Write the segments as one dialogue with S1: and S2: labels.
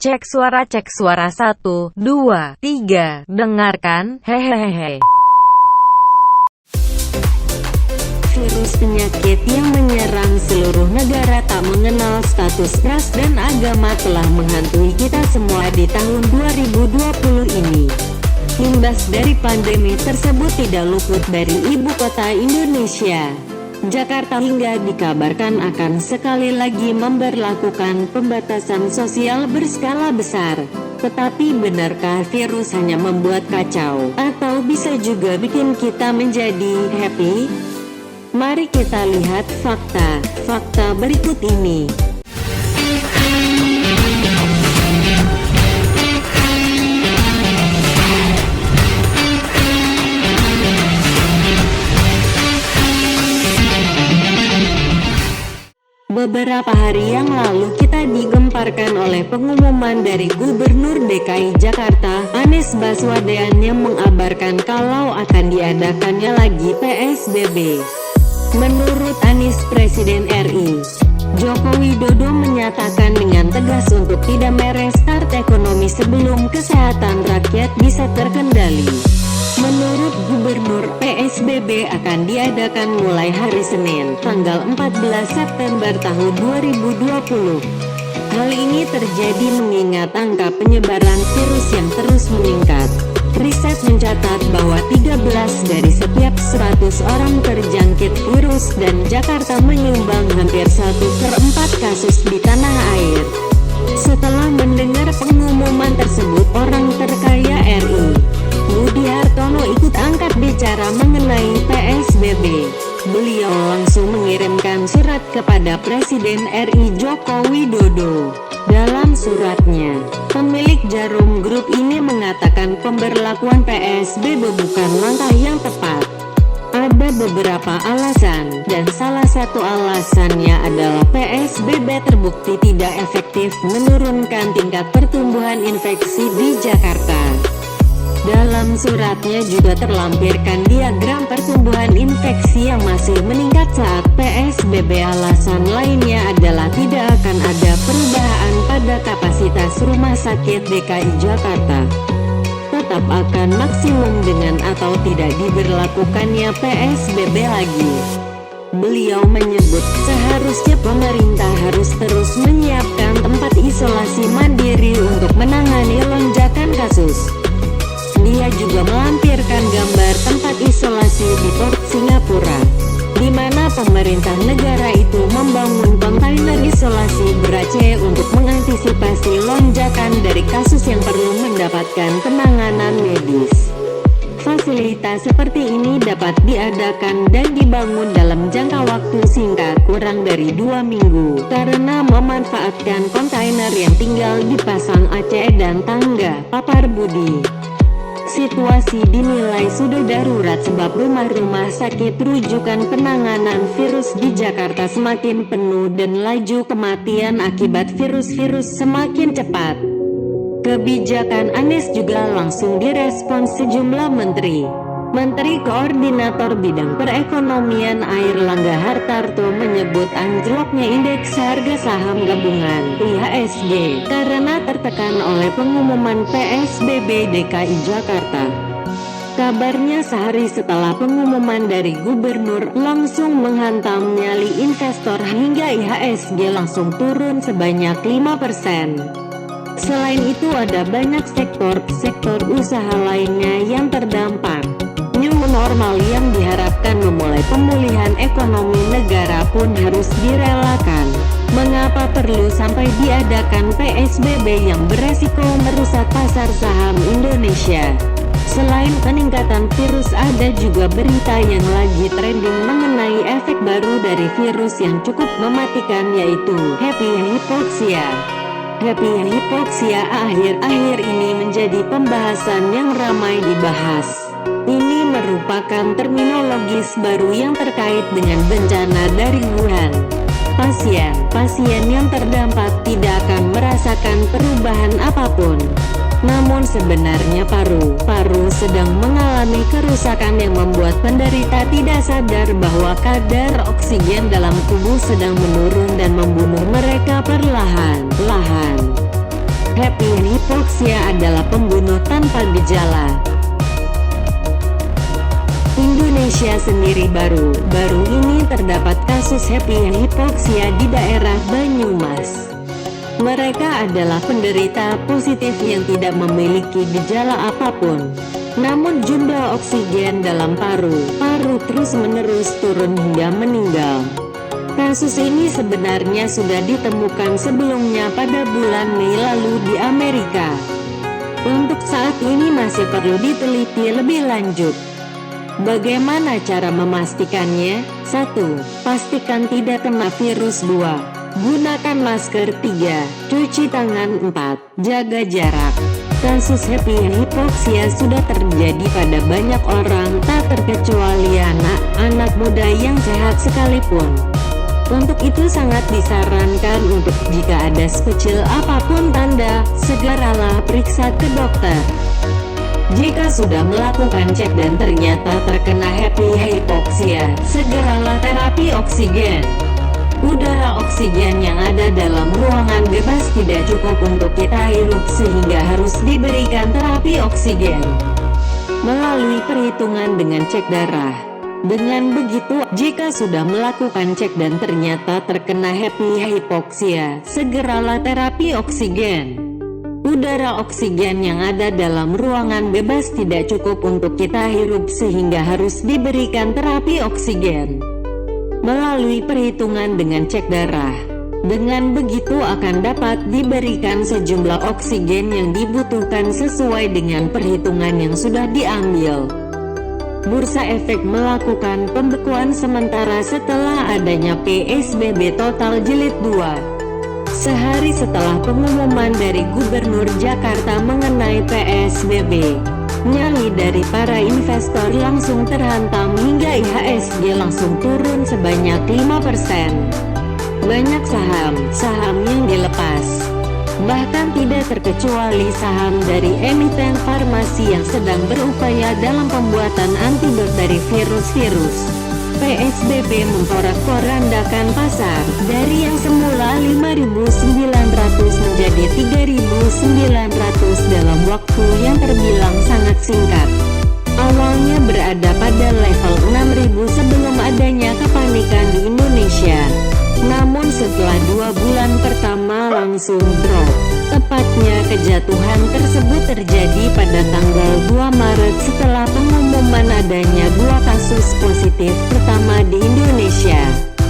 S1: cek suara 1, 2, 3, dengarkan, hehehe.
S2: Virus penyakit yang menyerang seluruh negara tak mengenal status ras dan agama telah menghantui kita semua di tahun 2020 ini. Imbas dari pandemi tersebut tidak luput dari ibu kota Indonesia, Jakarta, hingga dikabarkan akan sekali lagi memberlakukan pembatasan sosial berskala besar. Tetapi benarkah virus hanya membuat kacau, atau bisa juga bikin kita menjadi happy? Mari kita lihat fakta berikut ini. Beberapa hari yang lalu kita digemparkan oleh pengumuman dari Gubernur DKI Jakarta, Anies Baswedan, yang mengabarkan kalau akan diadakannya lagi PSBB. Menurut Anies, Presiden RI Joko Widodo menyatakan dengan tegas untuk tidak merestart ekonomi sebelum kesehatan rakyat bisa terkendali. Menurut Gubernur, PSBB akan diadakan mulai hari Senin, tanggal 14 September tahun 2020. Hal ini terjadi mengingat angka penyebaran virus yang terus meningkat. Riset mencatat bahwa 13 dari setiap 100 orang terjangkit virus, dan Jakarta menyumbang hampir 1/4 kasus di tanah air. Setelah mendengar pengumuman tersebut, orang terkaya RI Budi Hartono ikut angkat bicara mengenai PSBB. Beliau langsung mengirimkan surat kepada Presiden RI Joko Widodo. Dalam suratnya, pemilik Jarum Group ini mengatakan pemberlakuan PSBB bukan langkah yang tepat. Ada beberapa alasan, dan salah satu alasannya adalah PSBB terbukti tidak efektif menurunkan tingkat pertumbuhan infeksi di Jakarta. Dalam suratnya juga terlampirkan diagram pertumbuhan infeksi yang masih meningkat saat PSBB. Alasan lainnya adalah tidak akan ada perubahan pada kapasitas rumah sakit DKI Jakarta. Tetap akan maksimum dengan atau tidak diberlakukannya PSBB lagi. Beliau menyebut seharusnya pemerintah harus terus menyiapkan tempat isolasi mandiri untuk menangani lonjakan kasus. Dia juga melampirkan gambar tempat isolasi di Port Singapura, di mana pemerintah negara itu membangun kontainer isolasi ber-AC untuk mengantisipasi lonjakan dari kasus yang perlu mendapatkan penanganan medis. Fasilitas seperti ini dapat diadakan dan dibangun dalam jangka waktu singkat, kurang dari 2 minggu, karena memanfaatkan kontainer yang tinggal dipasang AC dan tangga, papar Budi. Situasi dinilai sudah darurat sebab rumah-rumah sakit rujukan penanganan virus di Jakarta semakin penuh dan laju kematian akibat virus-virus semakin cepat. Kebijakan Anies juga langsung direspons sejumlah menteri. Menteri Koordinator Bidang Perekonomian Airlangga Hartarto menyebut anjloknya indeks harga saham gabungan (IHSG) karena tertekan oleh pengumuman PSBB DKI Jakarta. Kabarnya sehari setelah pengumuman dari Gubernur langsung menghantam nyali investor hingga IHSG langsung turun sebanyak 5%. Selain itu ada banyak sektor usaha lainnya yang terdampak. New normal yang diharapkan memulai pemulihan ekonomi negara pun harus direlakan. Mengapa perlu sampai diadakan PSBB yang beresiko merusak pasar saham Indonesia? Selain peningkatan virus, ada juga berita yang lagi trending mengenai efek baru dari virus yang cukup mematikan, yaitu happy hypoxia. Happy hypoxia akhir-akhir ini menjadi pembahasan yang ramai dibahas. Ini merupakan terminologis baru yang terkait dengan bencana dari Wuhan. Pasien yang terdampak tidak akan merasakan perubahan apapun. Namun sebenarnya paru sedang mengalami kerusakan yang membuat penderita tidak sadar bahwa kadar oksigen dalam tubuh sedang menurun dan membunuh mereka perlahan-lahan. Happy hypoxia adalah pembunuh tanpa gejala. Indonesia sendiri baru ini terdapat kasus happy hypoxia di daerah Banyumas. Mereka adalah penderita positif yang tidak memiliki gejala apapun. Namun jumlah oksigen dalam paru terus-menerus turun hingga meninggal. Kasus ini sebenarnya sudah ditemukan sebelumnya pada bulan Mei lalu di Amerika. Untuk saat ini masih perlu diteliti lebih lanjut. Bagaimana cara memastikannya? 1. Pastikan tidak kena virus. 2. Gunakan masker. 3. Cuci tangan. 4. Jaga jarak. Kasus happy hypoxia sudah terjadi pada banyak orang, tak terkecuali anak muda yang sehat sekalipun. Untuk itu sangat disarankan untuk jika ada sekecil apapun tanda, segeralah periksa ke dokter. Jika sudah melakukan cek dan ternyata terkena happy hypoxia, segeralah terapi oksigen. Udara oksigen yang ada dalam ruangan bebas tidak cukup untuk kita hirup sehingga harus diberikan terapi oksigen melalui perhitungan dengan cek darah. Dengan begitu, jika sudah melakukan cek dan ternyata terkena happy hypoxia, segeralah terapi oksigen. Udara oksigen yang ada dalam ruangan bebas tidak cukup untuk kita hirup sehingga harus diberikan terapi oksigen melalui perhitungan dengan cek darah. Dengan begitu akan dapat diberikan sejumlah oksigen yang dibutuhkan sesuai dengan perhitungan yang sudah diambil. Bursa Efek melakukan pembekuan sementara setelah adanya PSBB total jilid 2. Sehari setelah pengumuman dari Gubernur Jakarta mengenai PSBB, nyali dari para investor langsung terhantam hingga IHSG langsung turun sebanyak 5%. Banyak saham yang dilepas. Bahkan tidak terkecuali saham dari emiten farmasi yang sedang berupaya dalam pembuatan antidot dari virus-virus. PSBB memporak-porandakan pasar, dari yang semula 5.900 menjadi 3.900 dalam waktu yang terbilang sangat singkat. Awalnya berada pada level 6.000 sebelum adanya kepanikan di Indonesia. Namun setelah 2 bulan pertama langsung drop. Tepatnya kejatuhan tersebut terjadi pada tanggal 2 Maret setelah pengumuman adanya 2 kasus positif pertama di Indonesia.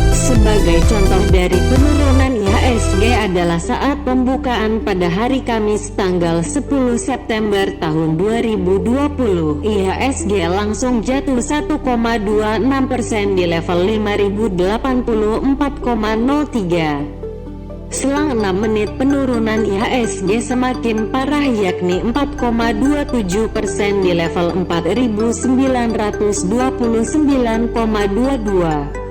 S2: Sebagai contoh dari penurunan IHSG adalah saat pembukaan pada hari Kamis tanggal 10 September tahun 2020, IHSG langsung jatuh 1,26% di level 5084,03. Selang 6 menit penurunan IHSG semakin parah yakni 4,27% di level 4929,22.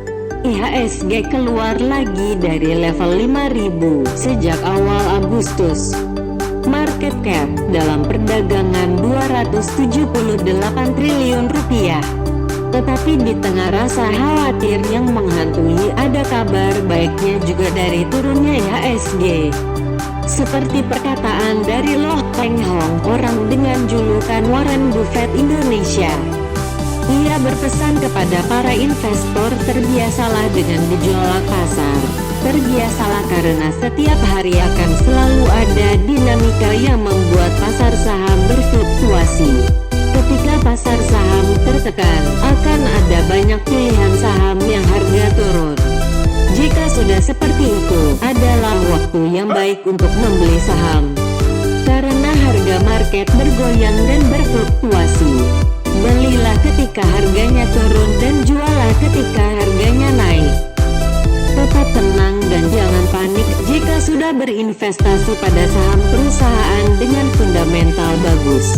S2: IHSG keluar lagi dari level 5000 sejak awal Agustus. Market cap dalam perdagangan 278 triliun rupiah. Tetapi di tengah rasa khawatir yang menghantui, ada kabar baiknya juga dari turunnya IHSG. Seperti perkataan dari Loh Peng Hong, orang dengan julukan Warren Buffett Indonesia. Ia berpesan kepada para investor, terbiasalah dengan gejolak pasar. Terbiasalah karena setiap hari akan selalu ada dinamika yang membuat pasar saham berfluktuasi. Ketika pasar saham tertekan, akan ada banyak pilihan saham yang harga turun. Jika sudah seperti itu, adalah waktu yang baik untuk membeli saham. Karena harga market bergoyang dan berfluktuasi. Belilah ketika harganya turun dan jualah ketika harganya naik. Tetap tenang dan jangan panik jika sudah berinvestasi pada saham perusahaan dengan fundamental bagus.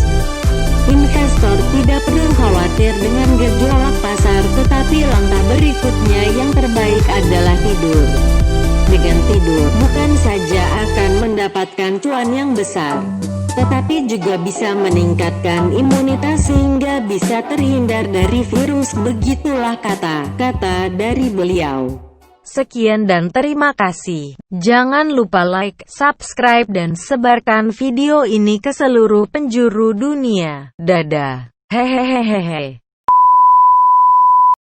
S2: Investor tidak perlu khawatir dengan gejolak pasar, tetapi langkah berikutnya yang terbaik adalah tidur. Dengan tidur, bukan saja akan mendapatkan cuan yang besar, tetapi juga bisa meningkatkan imunitas sehingga bisa terhindar dari virus. Begitulah kata-kata dari beliau.
S1: Sekian dan terima kasih. Jangan lupa like, subscribe dan sebarkan video ini ke seluruh penjuru dunia. Dadah. Hehehehe.